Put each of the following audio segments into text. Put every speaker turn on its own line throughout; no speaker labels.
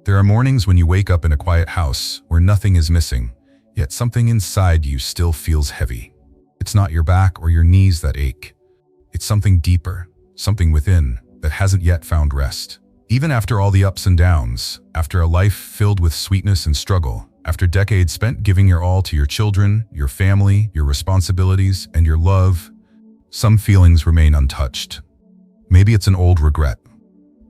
There are mornings when you wake up in a quiet house where nothing is missing, yet something inside you still feels heavy. It's not your back or your knees that ache. It's something deeper, something within that hasn't yet found rest. Even after all the ups and downs, after a life filled with sweetness and struggle, after decades spent giving your all to your children, your family, your responsibilities, and your love, some feelings remain untouched. Maybe it's an old regret,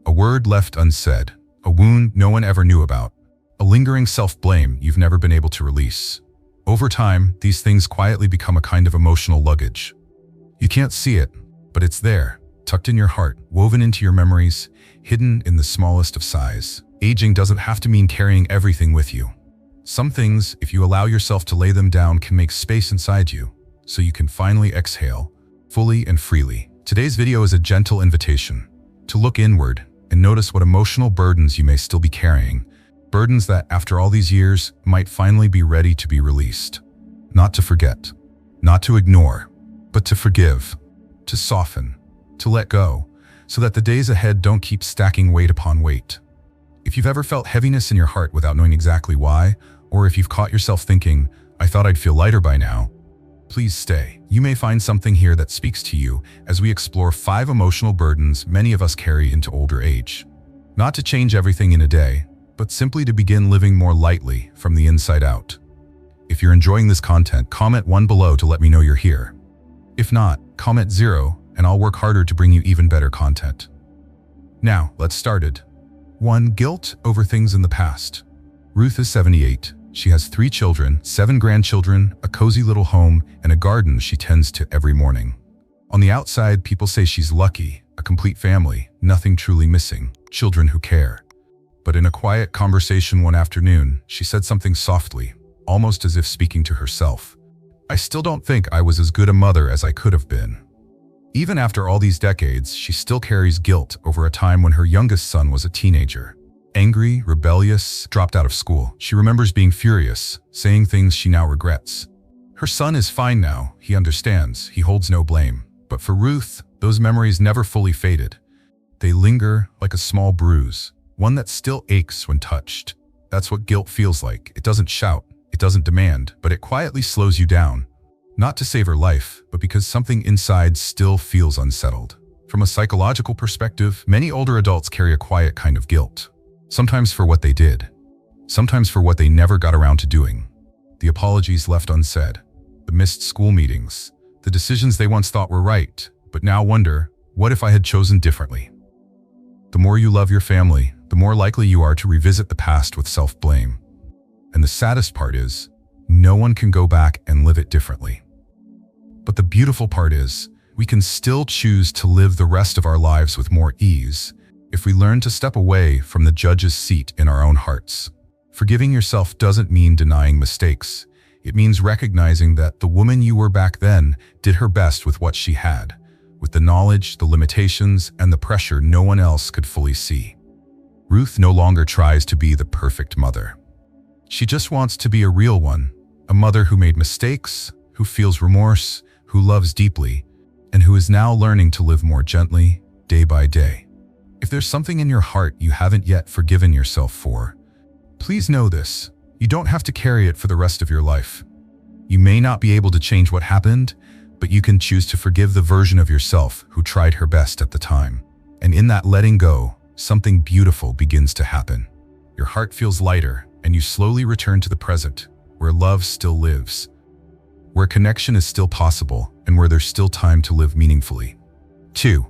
a word left unsaid, a wound no one ever knew about, a lingering self-blame you've never been able to release. Over time, these things quietly become a kind of emotional luggage. You can't see it, but it's there, tucked in your heart, woven into your memories, hidden in the smallest of sighs. Aging doesn't have to mean carrying everything with you. Some things, if you allow yourself to lay them down, can make space inside you, so you can finally exhale, fully and freely. Today's video is a gentle invitation to look inward and notice what emotional burdens you may still be carrying, burdens that, after all these years, might finally be ready to be released. Not to forget, not to ignore, but to forgive, to soften, to let go, so that the days ahead don't keep stacking weight upon weight. If you've ever felt heaviness in your heart without knowing exactly why, or if you've caught yourself thinking, "I thought I'd feel lighter by now," please stay. You may find something here that speaks to you as we explore 5 emotional burdens many of us carry into older age. Not to change everything in a day, but simply to begin living more lightly from the inside out. If you're enjoying this content, comment 1 below to let me know you're here. If not, comment 0, and I'll work harder to bring you even better content. Now, let's start it. 1. Guilt over things in the past. Ruth is 78. She has 3 children, 7 grandchildren, a cozy little home, and a garden she tends to every morning. On the outside, people say she's lucky, a complete family, nothing truly missing, children who care. But in a quiet conversation one afternoon, she said something softly, almost as if speaking to herself. "I still don't think I was as good a mother as I could have been." Even after all these decades, she still carries guilt over a time when her youngest son was a teenager. Angry, rebellious, dropped out of school. She remembers being furious, saying things she now regrets. Her son is fine now, he understands, he holds no blame. But for Ruth, those memories never fully faded. They linger like a small bruise, one that still aches when touched. That's what guilt feels like. It doesn't shout, it doesn't demand, but it quietly slows you down. Not to save her life, but because something inside still feels unsettled. From a psychological perspective, many older adults carry a quiet kind of guilt. Sometimes for what they did, sometimes for what they never got around to doing. The apologies left unsaid, the missed school meetings, the decisions they once thought were right, but now wonder, what if I had chosen differently? The more you love your family, the more likely you are to revisit the past with self-blame. And the saddest part is, no one can go back and live it differently. But the beautiful part is, we can still choose to live the rest of our lives with more ease, if we learn to step away from the judge's seat in our own hearts. Forgiving yourself doesn't mean denying mistakes. It means recognizing that the woman you were back then did her best with what she had, with the knowledge, the limitations, and the pressure no one else could fully see. Ruth no longer tries to be the perfect mother. She just wants to be a real one, a mother who made mistakes, who feels remorse, who loves deeply, and who is now learning to live more gently, day by day. If there's something in your heart you haven't yet forgiven yourself for, please know this: you don't have to carry it for the rest of your life. You may not be able to change what happened, but you can choose to forgive the version of yourself who tried her best at the time. And in that letting go, something beautiful begins to happen. Your heart feels lighter, and you slowly return to the present, where love still lives, where connection is still possible, and where there's still time to live meaningfully. 2.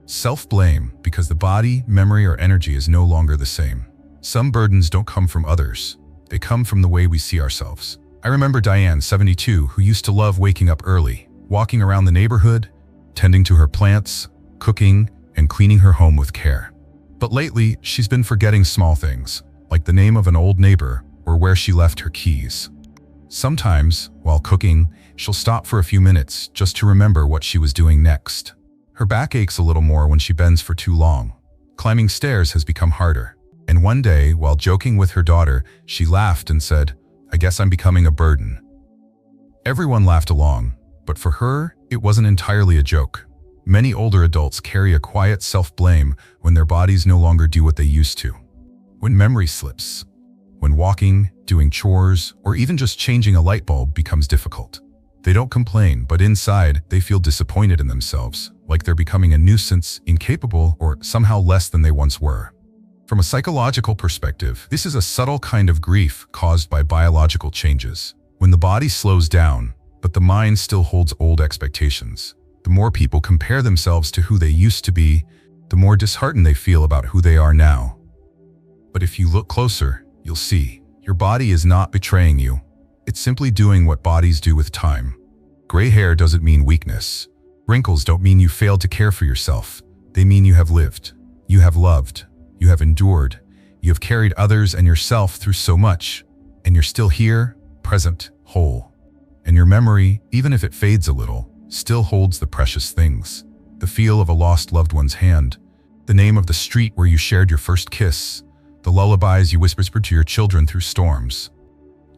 Self-blame, because the body, memory, or energy is no longer the same. Some burdens don't come from others. They come from the way we see ourselves. I remember Diane, 72, who used to love waking up early, walking around the neighborhood, tending to her plants, cooking, and cleaning her home with care. But lately, she's been forgetting small things, like the name of an old neighbor or where she left her keys. Sometimes, while cooking, she'll stop for a few minutes just to remember what she was doing next. Her back aches a little more when she bends for too long. Climbing stairs has become harder. And one day, while joking with her daughter, she laughed and said, "I guess I'm becoming a burden." Everyone laughed along, but for her, it wasn't entirely a joke. Many older adults carry a quiet self-blame when their bodies no longer do what they used to. when memory slips, when walking, doing chores, or even just changing a light bulb becomes difficult. They don't complain, but inside, they feel disappointed in themselves, like they're becoming a nuisance, incapable, or somehow less than they once were. From a psychological perspective, this is a subtle kind of grief caused by biological changes. When the body slows down, but the mind still holds old expectations, the more people compare themselves to who they used to be, the more disheartened they feel about who they are now. But if you look closer, you'll see, your body is not betraying you. It's simply doing what bodies do with time. Gray hair doesn't mean weakness. Wrinkles don't mean you failed to care for yourself. They mean you have lived. You have loved. You have endured. You have carried others and yourself through so much. And you're still here, present, whole. And your memory, even if it fades a little, still holds the precious things. The feel of a lost loved one's hand. The name of the street where you shared your first kiss. The lullabies you whispered to your children through storms.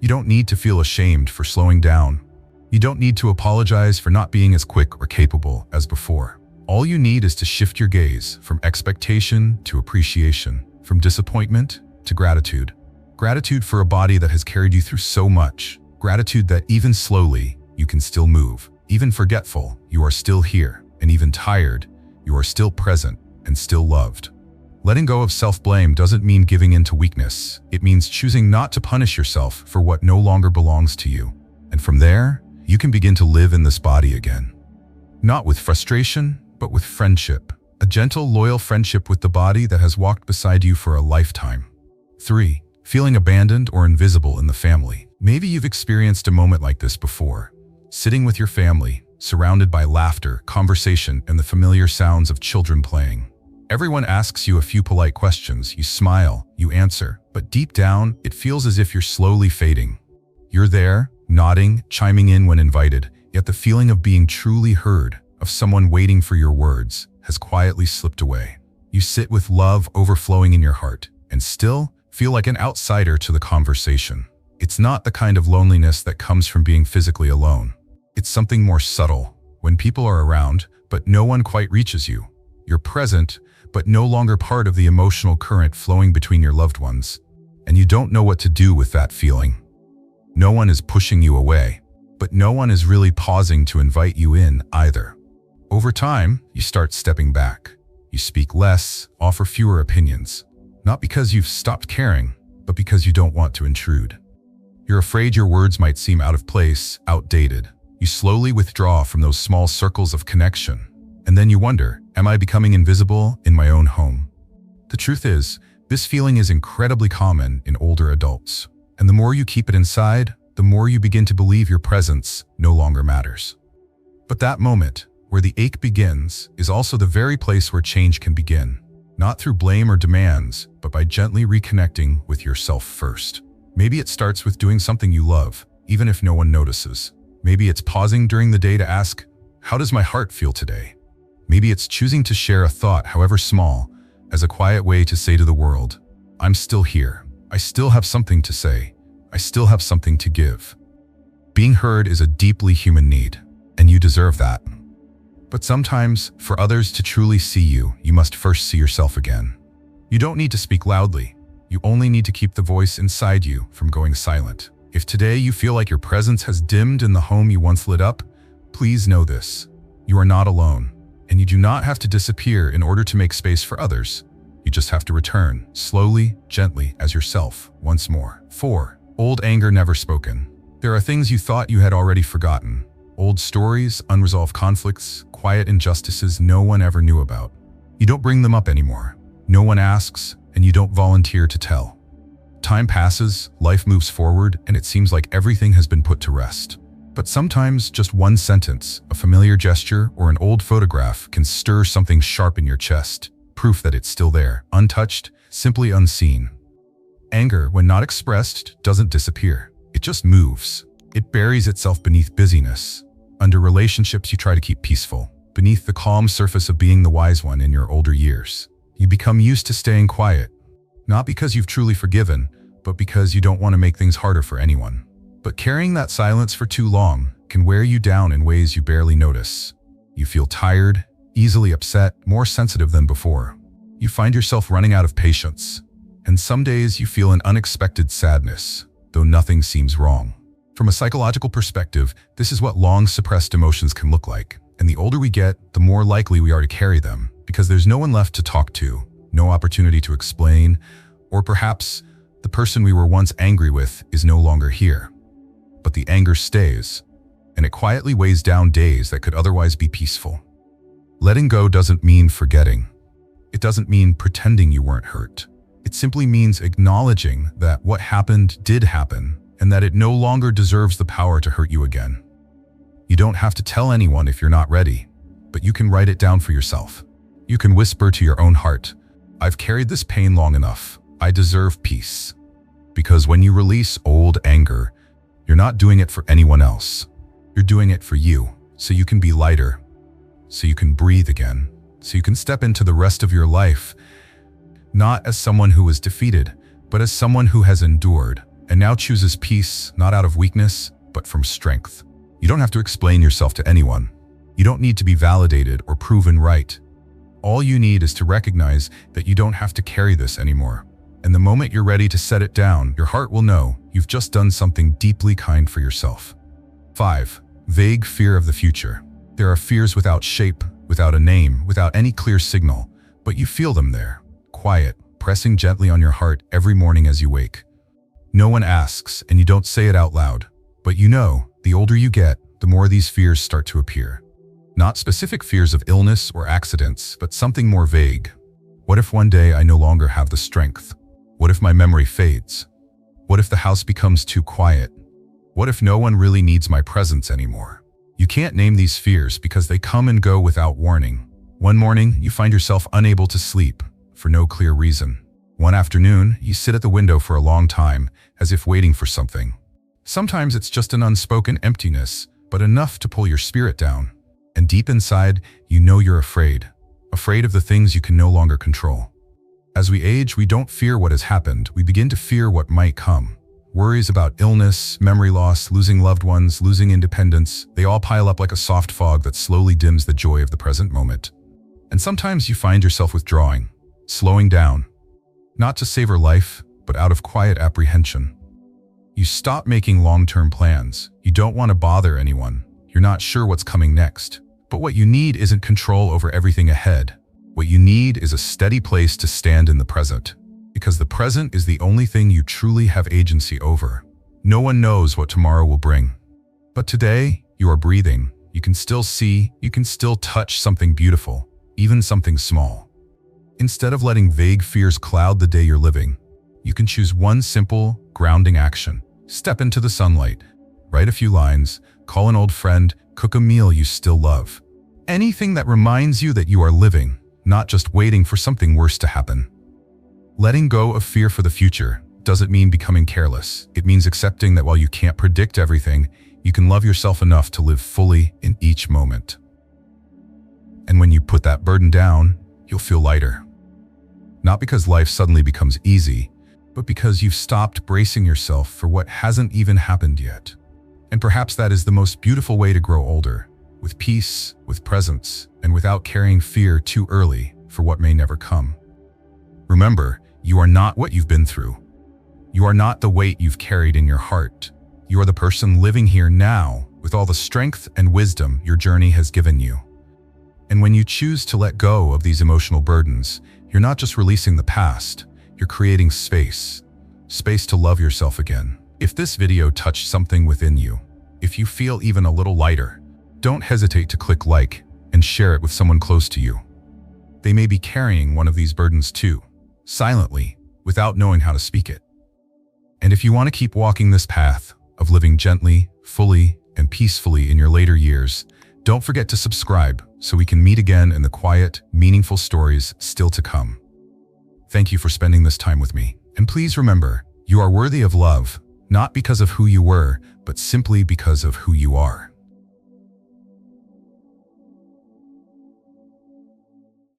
You don't need to feel ashamed for slowing down. You don't need to apologize for not being as quick or capable as before. All you need is to shift your gaze from expectation to appreciation, from disappointment to gratitude. Gratitude for a body that has carried you through so much. Gratitude that even slowly, you can still move. Even forgetful, you are still here. And even tired, you are still present and still loved. Letting go of self-blame doesn't mean giving in to weakness. It means choosing not to punish yourself for what no longer belongs to you. And from there, you can begin to live in this body again. Not with frustration, but with friendship. A gentle, loyal friendship with the body that has walked beside you for a lifetime. 3. Feeling abandoned or invisible in the family. Maybe you've experienced a moment like this before. Sitting with your family, surrounded by laughter, conversation, and the familiar sounds of children playing. Everyone asks you a few polite questions, you smile, you answer, but deep down, it feels as if you're slowly fading. You're there, nodding, chiming in when invited, yet the feeling of being truly heard, of someone waiting for your words, has quietly slipped away. You sit with love overflowing in your heart, and still feel like an outsider to the conversation. It's not the kind of loneliness that comes from being physically alone. It's something more subtle, when people are around, but no one quite reaches you. You're present, but no longer part of the emotional current flowing between your loved ones. And you don't know what to do with that feeling. No one is pushing you away, but no one is really pausing to invite you in either. Over time, you start stepping back. You speak less, offer fewer opinions. Not because you've stopped caring, but because you don't want to intrude. You're afraid your words might seem out of place, outdated. You slowly withdraw from those small circles of connection. And then you wonder, am I becoming invisible in my own home? The truth is, this feeling is incredibly common in older adults. And the more you keep it inside, the more you begin to believe your presence no longer matters. But that moment, where the ache begins, is also the very place where change can begin. Not through blame or demands, but by gently reconnecting with yourself first. Maybe it starts with doing something you love, even if no one notices. Maybe it's pausing during the day to ask, how does my heart feel today? Maybe it's choosing to share a thought, however small, as a quiet way to say to the world, I'm still here. I still have something to say. I still have something to give. Being heard is a deeply human need, and you deserve that. But sometimes, for others to truly see you, you must first see yourself again. You don't need to speak loudly. You only need to keep the voice inside you from going silent. If today you feel like your presence has dimmed in the home you once lit up, please know this. You are not alone. And you do not have to disappear in order to make space for others. You just have to return, slowly, gently, as yourself, once more. 4. Old anger never spoken. There are things you thought you had already forgotten. Old stories, unresolved conflicts, quiet injustices no one ever knew about. You don't bring them up anymore. No one asks, and you don't volunteer to tell. Time passes, life moves forward, and it seems like everything has been put to rest. But sometimes just one sentence, a familiar gesture, or an old photograph can stir something sharp in your chest, proof that it's still there, untouched, simply unseen. Anger, when not expressed, doesn't disappear. It just moves. It buries itself beneath busyness. Under relationships you try to keep peaceful, beneath the calm surface of being the wise one in your older years. You become used to staying quiet, not because you've truly forgiven, but because you don't want to make things harder for anyone. But carrying that silence for too long can wear you down in ways you barely notice. You feel tired, easily upset, more sensitive than before. You find yourself running out of patience. And some days you feel an unexpected sadness, though nothing seems wrong. From a psychological perspective, this is what long suppressed emotions can look like. And the older we get, the more likely we are to carry them, because there's no one left to talk to, no opportunity to explain, or perhaps the person we were once angry with is no longer here. But the anger stays, and it quietly weighs down days that could otherwise be peaceful. Letting go doesn't mean forgetting. It doesn't mean pretending you weren't hurt. It simply means acknowledging that what happened did happen, and that it no longer deserves the power to hurt you again. You don't have to tell anyone if you're not ready, but you can write it down for yourself. You can whisper to your own heart, "I've carried this pain long enough. I deserve peace." Because when you release old anger, you're not doing it for anyone else. You're doing it for you, so you can be lighter, so you can breathe again, so you can step into the rest of your life, not as someone who was defeated, but as someone who has endured, and now chooses peace not out of weakness, but from strength. You don't have to explain yourself to anyone. You don't need to be validated or proven right. All you need is to recognize that you don't have to carry this anymore. And the moment you're ready to set it down, your heart will know you've just done something deeply kind for yourself. 5. Vague fear of the future. There are fears without shape, without a name, without any clear signal, but you feel them there, quiet, pressing gently on your heart every morning as you wake. No one asks, and you don't say it out loud, but you know, the older you get, the more these fears start to appear. Not specific fears of illness or accidents, but something more vague. What if one day I no longer have the strength? What if my memory fades? What if the house becomes too quiet? What if no one really needs my presence anymore? You can't name these fears because they come and go without warning. One morning, you find yourself unable to sleep, for no clear reason. One afternoon, you sit at the window for a long time, as if waiting for something. Sometimes it's just an unspoken emptiness, but enough to pull your spirit down. And deep inside, you know you're afraid of the things you can no longer control. As we age, we don't fear what has happened, we begin to fear what might come. Worries about illness, memory loss, losing loved ones, losing independence, they all pile up like a soft fog that slowly dims the joy of the present moment. And sometimes you find yourself withdrawing, slowing down, not to savor life, but out of quiet apprehension. You stop making long-term plans. You don't want to bother anyone. You're not sure what's coming next. But what you need isn't control over everything ahead. What you need is a steady place to stand in the present. Because the present is the only thing you truly have agency over. No one knows what tomorrow will bring. But today, you are breathing. You can still see, you can still touch something beautiful, even something small. Instead of letting vague fears cloud the day you're living, you can choose one simple, grounding action. Step into the sunlight, write a few lines, call an old friend, cook a meal you still love. Anything that reminds you that you are living, not just waiting for something worse to happen. Letting go of fear for the future doesn't mean becoming careless. It means accepting that while you can't predict everything, you can love yourself enough to live fully in each moment. And when you put that burden down, you'll feel lighter. Not because life suddenly becomes easy, but because you've stopped bracing yourself for what hasn't even happened yet. And perhaps that is the most beautiful way to grow older, with peace, with presence, and without carrying fear too early for what may never come. Remember, you are not what you've been through. You are not the weight you've carried in your heart. You are the person living here now with all the strength and wisdom your journey has given you. And when you choose to let go of these emotional burdens, you're not just releasing the past, you're creating space to love yourself again. If this video touched something within you, if you feel even a little lighter, don't hesitate to click like and share it with someone close to you. They may be carrying one of these burdens too, silently, without knowing how to speak it. And if you want to keep walking this path of living gently, fully, and peacefully in your later years, don't forget to subscribe so we can meet again in the quiet, meaningful stories still to come. Thank you for spending this time with me. And please remember, you are worthy of love, not because of who you were, but simply because of who you are.